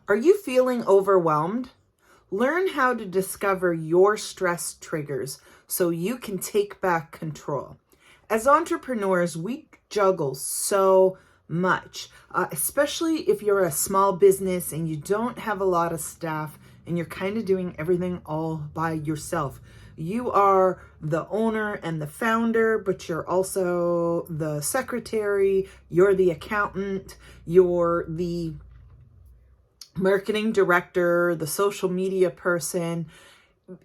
Are you feeling overwhelmed? Learn how to discover your stress triggers so you can take back control. As entrepreneurs, we juggle so much, especially if you're a small business and you don't have a lot of staff and you're kind of doing everything all by yourself. You are the owner and the founder, but you're also the secretary, you're the accountant, you're the marketing director, the social media person.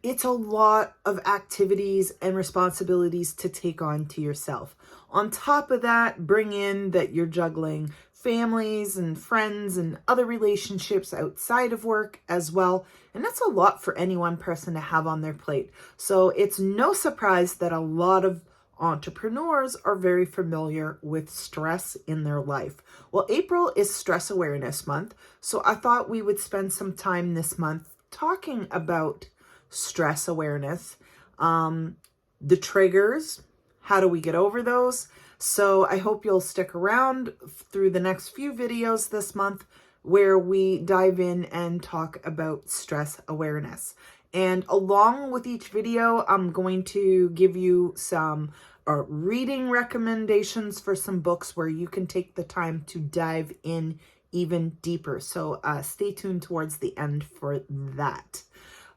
It's a lot of activities and responsibilities to take on to yourself. On top of that, bring in that you're juggling families and friends and other relationships outside of work as well. And that's a lot for any one person to have on their plate. So it's no surprise that a lot of entrepreneurs are very familiar with stress in their life. Well, April is Stress Awareness Month, so I thought we would spend some time this month talking about stress awareness, the triggers, how do we get over those? So I hope you'll stick around through the next few videos this month where we dive in and talk about stress awareness. And along with each video, I'm going to give you some reading recommendations for some books where you can take the time to dive in even deeper. So stay tuned towards the end for that.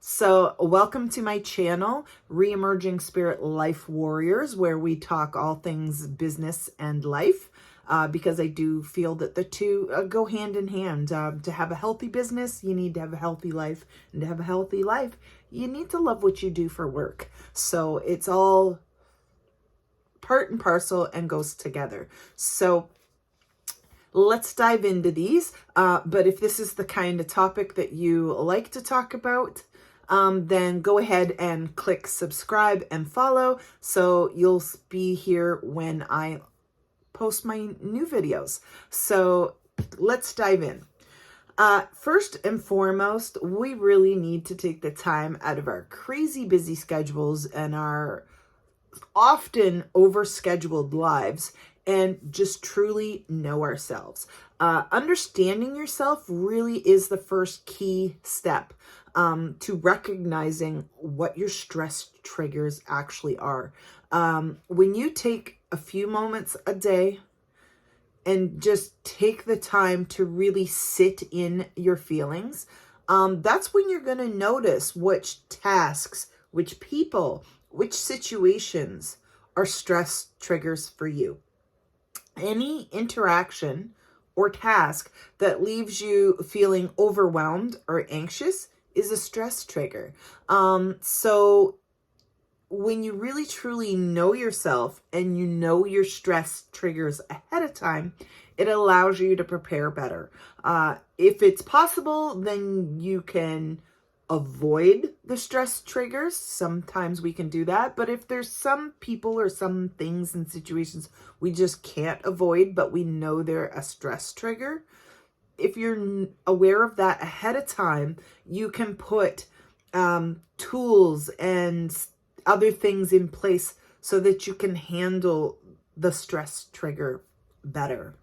So welcome to my channel, Reemerging Spirit Life Warriors, where we talk all things business and life, because I do feel that the two go hand in hand. To have a healthy business, you need to have a healthy life. And to have a healthy life, you need to love what you do for work. So it's all part and parcel and goes together. So let's dive into these. But if this is the kind of topic that you like to talk about, then go ahead and click subscribe and follow so you'll be here when I post my new videos. So let's dive in. First and foremost, we really need to take the time out of our crazy busy schedules and our often overscheduled lives and just truly know ourselves. Understanding yourself really is the first key step to recognizing what your stress triggers actually are. When you take a few moments a day and just take the time to really sit in your feelings, that's when you're going to notice which tasks, which people, which situations are stress triggers for you. Any interaction or task that leaves you feeling overwhelmed or anxious is a stress trigger. So when you really truly know yourself and you know your stress triggers ahead of time, it allows you to prepare better. If it's possible, then you can avoid the stress triggers. Sometimes we can do that. But if there's some people or some things and situations we just can't avoid, but we know they're a stress trigger, if you're aware of that ahead of time, you can put tools and other things in place so that you can handle the stress trigger better.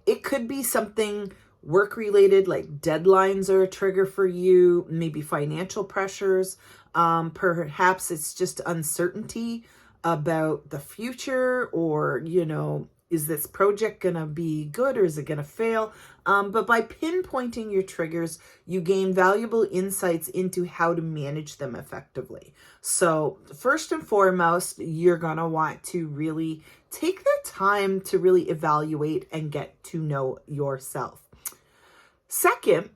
It could be something work-related, like deadlines are a trigger for you, maybe financial pressures. Perhaps it's just uncertainty about the future, or, is this project going to be good or is it going to fail? But by pinpointing your triggers, you gain valuable insights into how to manage them effectively. So first and foremost, you're going to want to really take the time to really evaluate and get to know yourself. Second,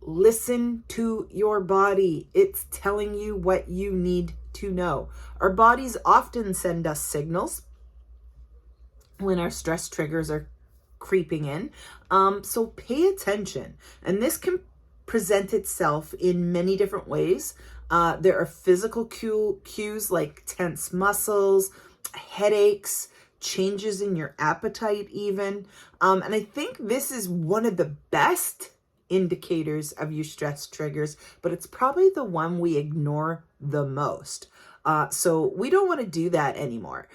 listen to your body. It's telling you what you need to know. Our bodies often send us signals when our stress triggers are creeping in. So pay attention. And this can present itself in many different ways. There are physical cues like tense muscles, headaches, changes in your appetite even. And I think this is one of the best indicators of your stress triggers, but it's probably the one we ignore the most. So we don't want to do that anymore.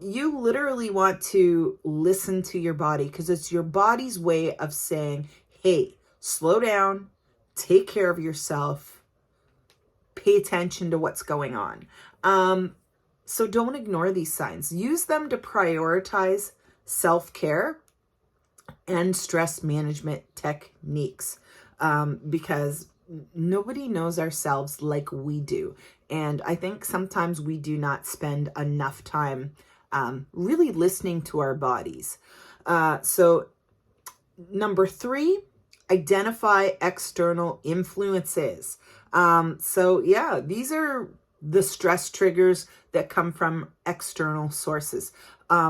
You literally want to listen to your body because it's your body's way of saying, hey, slow down, take care of yourself, pay attention to what's going on. So don't ignore these signs. Use them to prioritize self-care and stress management techniques, because nobody knows ourselves like we do. And I think sometimes we do not spend enough time really listening to our bodies. So number 3, identify external influences. So yeah, these are the stress triggers that come from external sources,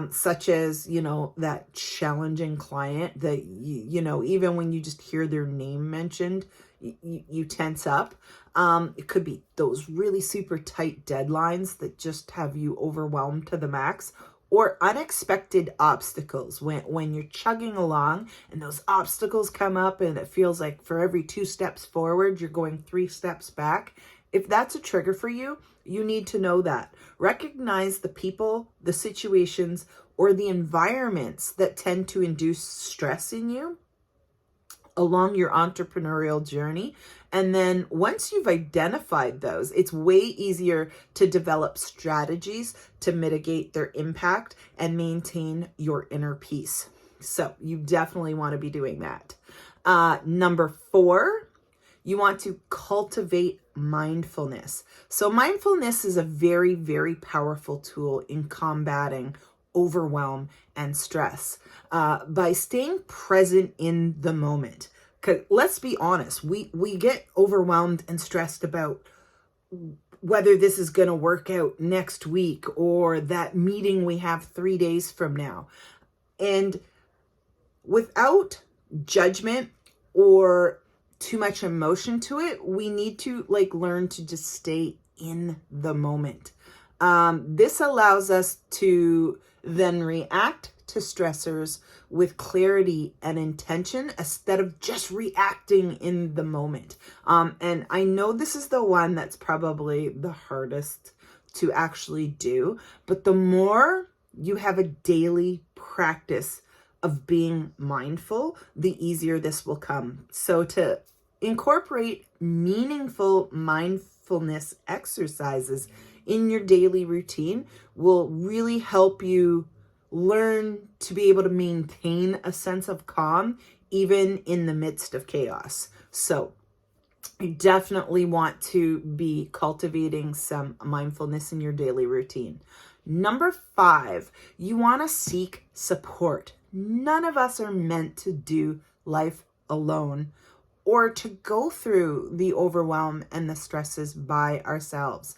such as, that challenging client that, even when you just hear their name mentioned, you tense up. It could be those really super tight deadlines that just have you overwhelmed to the max, or unexpected obstacles when you're chugging along and those obstacles come up and it feels like for every 2 steps forward, you're going 3 steps back. If that's a trigger for you, you need to know that. Recognize the people, the situations, or the environments that tend to induce stress in you along your entrepreneurial journey. And then once you've identified those, it's way easier to develop strategies to mitigate their impact and maintain your inner peace. So you definitely want to be doing that. Number 4, you want to cultivate mindfulness. So mindfulness is a very, very powerful tool in combating overwhelm and stress by staying present in the moment. Because let's be honest, we get overwhelmed and stressed about whether this is going to work out next week or that meeting we have 3 days from now. And without judgment or too much emotion to it, we need to learn to just stay in the moment. This allows us to then react to stressors with clarity and intention instead of just reacting in the moment. And I know this is the one that's probably the hardest to actually do, but the more you have a daily practice of being mindful, the easier this will come. So to incorporate meaningful mindfulness exercises in your daily routine will really help you learn to be able to maintain a sense of calm even in the midst of chaos. So you definitely want to be cultivating some mindfulness in your daily routine. Number 5, you want to seek support. None of us are meant to do life alone or to go through the overwhelm and the stresses by ourselves.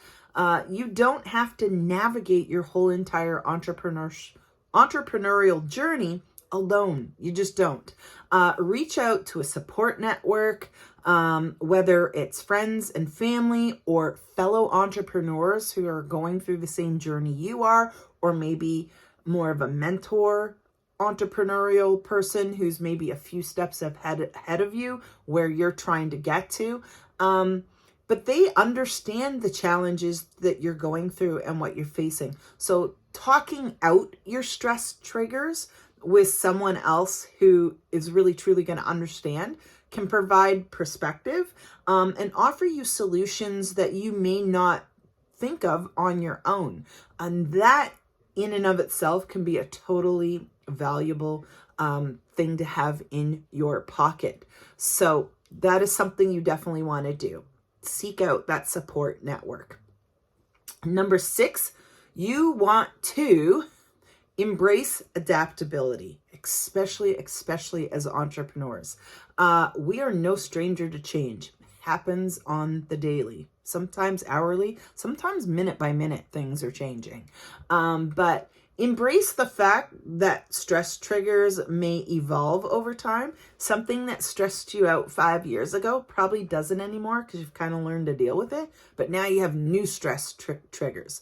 You don't have to navigate your whole entire entrepreneurial journey alone. You just don't. Reach out to a support network, whether it's friends and family or fellow entrepreneurs who are going through the same journey you are, or maybe more of a mentor entrepreneurial person who's maybe a few steps ahead of you where you're trying to get to. But they understand the challenges that you're going through and what you're facing. So talking out your stress triggers with someone else who is really truly going to understand can provide perspective and offer you solutions that you may not think of on your own. And that in and of itself can be a totally valuable thing to have in your pocket. So that is something you definitely want to do. Seek out that support network. Number 6, you want to embrace adaptability, especially as entrepreneurs. We are no stranger to change. It happens on the daily, sometimes hourly, sometimes minute by minute things are changing. But embrace the fact that stress triggers may evolve over time. Something that stressed you out 5 years ago probably doesn't anymore because you've kind of learned to deal with it. But now you have new stress triggers.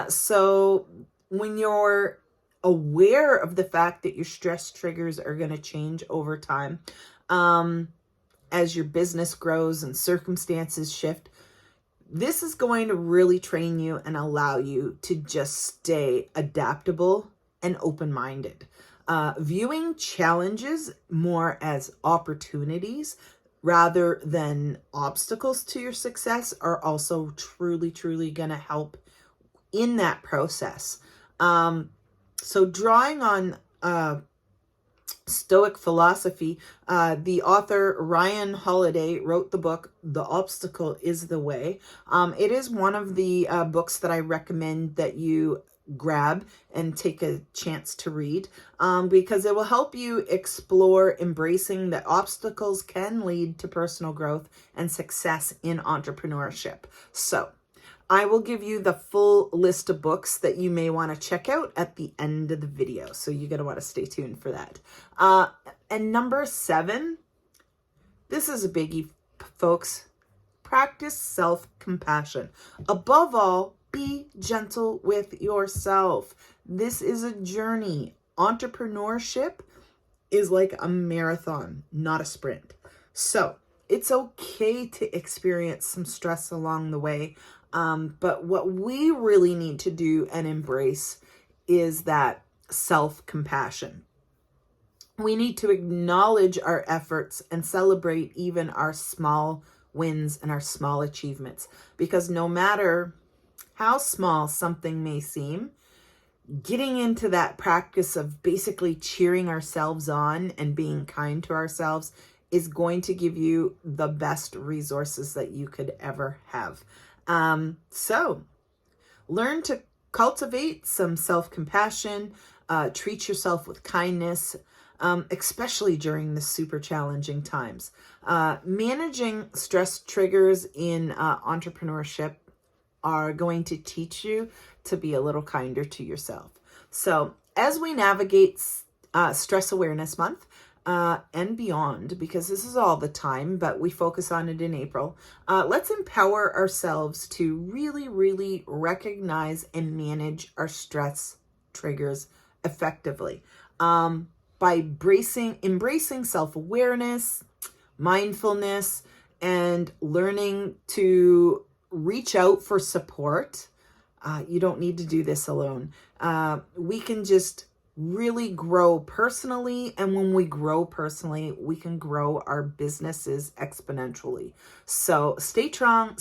So when you're aware of the fact that your stress triggers are going to change over time, as your business grows and circumstances shift, this is going to really train you and allow you to just stay adaptable and open-minded. Viewing challenges more as opportunities rather than obstacles to your success are also truly, truly going to help in that process. So drawing on Stoic philosophy, the author Ryan Holiday wrote the book, The Obstacle is the Way. It is one of the books that I recommend that you grab and take a chance to read, because it will help you explore embracing that obstacles can lead to personal growth and success in entrepreneurship. So I will give you the full list of books that you may want to check out at the end of the video. So you're going to want to stay tuned for that. And number 7, this is a biggie, folks. Practice self-compassion. Above all, be gentle with yourself. This is a journey. Entrepreneurship is like a marathon, not a sprint. So it's okay to experience some stress along the way. But what we really need to do and embrace is that self-compassion. We need to acknowledge our efforts and celebrate even our small wins and our small achievements, because no matter how small something may seem, getting into that practice of basically cheering ourselves on and being kind to ourselves is going to give you the best resources that you could ever have. So learn to cultivate some self-compassion, treat yourself with kindness, especially during the super challenging times. Managing stress triggers in entrepreneurship are going to teach you to be a little kinder to yourself. So as we navigate Stress Awareness Month, and beyond, because this is all the time, but we focus on it in April. Let's empower ourselves to really, really recognize and manage our stress triggers effectively by embracing self-awareness, mindfulness, and learning to reach out for support. You don't need to do this alone. We can just really grow personally, and when we grow personally, we can grow our businesses exponentially. So stay strong,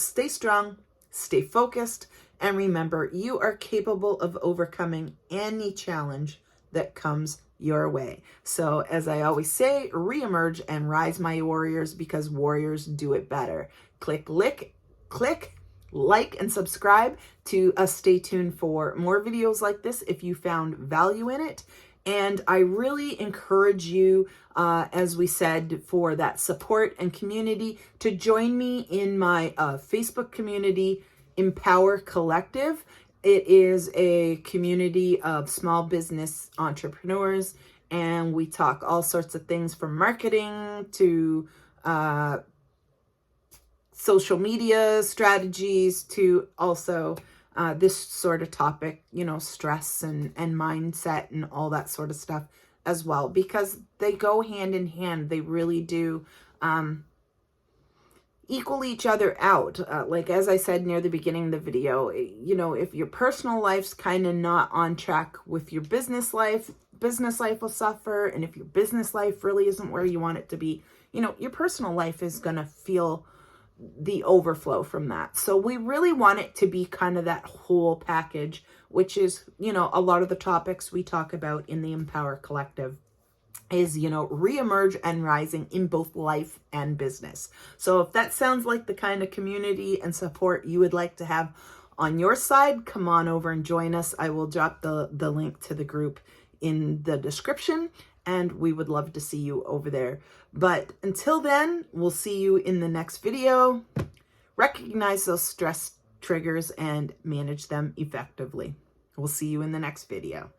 stay focused, and remember, you are capable of overcoming any challenge that comes your way. So as I always say, reemerge and rise, my warriors, because warriors do it better. Click like and subscribe to stay tuned for more videos like this if you found value in it. And I really encourage you, as we said, for that support and community, to join me in my Facebook community, Empower Collective. It is a community of small business entrepreneurs, and we talk all sorts of things from marketing to social media strategies to also this sort of topic, stress and mindset and all that sort of stuff as well, because they go hand in hand. They really do equal each other out. Like, as I said near the beginning of the video, if your personal life's kind of not on track with your business life will suffer. And if your business life really isn't where you want it to be, your personal life is going to feel the overflow from that. So we really want it to be kind of that whole package, which is, a lot of the topics we talk about in the Empower Collective is, reemerge and rising in both life and business. So if that sounds like the kind of community and support you would like to have on your side, come on over and join us. I will drop the link to the group in the description, and we would love to see you over there. But until then, we'll see you in the next video. Recognize those stress triggers and manage them effectively. We'll see you in the next video.